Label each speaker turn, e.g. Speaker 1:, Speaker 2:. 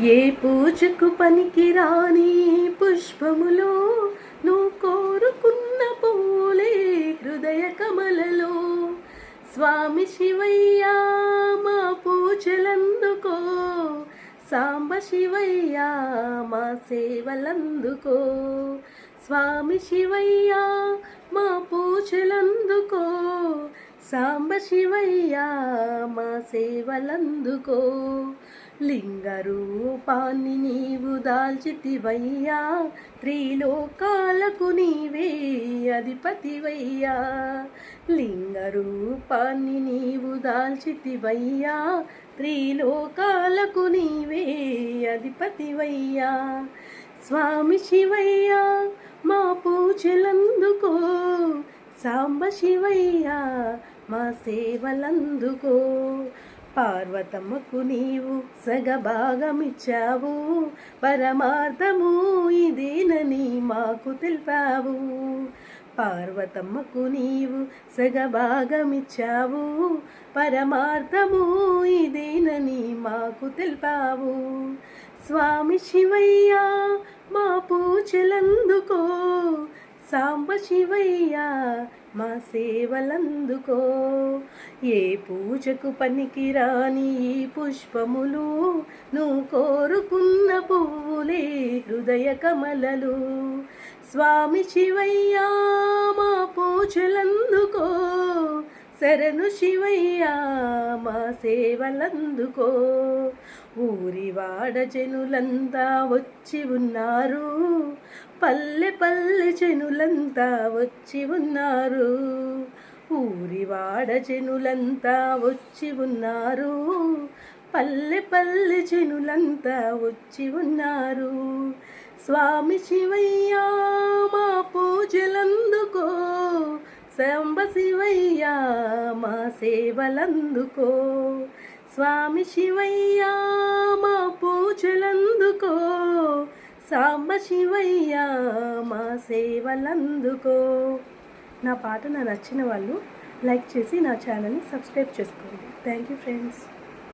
Speaker 1: ఏ పూజకు పనికిరాని పుష్పములో నువ్వు కోరుకున్న పూలే హృదయ కమలలో. స్వామి శివయ్య మా పూజలందుకో, సాంబ శివయ్య మా సేవలందుకో. స్వామి శివయ్య మా పూజలందుకో, సాంబ శివయ్య మా సేవలందుకో. లింగ రూపాన్ని నీవు దాల్చితివయ్యా, త్రిలోకాలకు నీవే అధిపతివయ్యా. లింగ రూపాన్ని నీవు దాల్చితివయ్యా, త్రిలోకాలకు నీవే అధిపతివయ్యా. స్వామి శివయ్య మా పూజలందుకో, సాంబ శివయ్య మా సేవలందుకో. పార్వతమ్మకు నీవు సగభాగమిచ్చావు, పరమార్థము ఇదేనని మాకు తెలిపావు. పార్వతమ్మకు నీవు సగభాగమిచ్చావు, పరమార్థము ఇదేనని మాకు తెలిపావు. స్వామి శివయ్య మా పూజలందుకో, సాంబ శివయ్య మా సేవలందుకో. ఏ పూజకు పనికిరాని ఈ పుష్పములు నువ్వు కోరుకున్న పువ్వులే హృదయ కమలలు. స్వామి శివయ్య మా పూజలందుకో, శరణు శివయ్య మా సేవలందుకో. ఊరివాడ జనులంతా వచ్చి ఉన్నారు, పల్లె పల్లె జనులంతా వచ్చి ఉన్నారు. ఊరివాడ జనులంతా వచ్చి ఉన్నారు, పల్లె పల్లె జనులంతా వచ్చి ఉన్నారు. స్వామి శివయ్య మా పూజలందుకో, సాంబ శివయ్య మా సేవలందుకో. స్వామి శివయ్య మా పూజలందుకో, సాంబ శివయ్య మా సేవలందుకో. నా పాట నచ్చిన వాళ్ళు లైక్ చేసి నా ఛానల్ని సబ్స్క్రైబ్ చేసుకోండి. Thank you friends.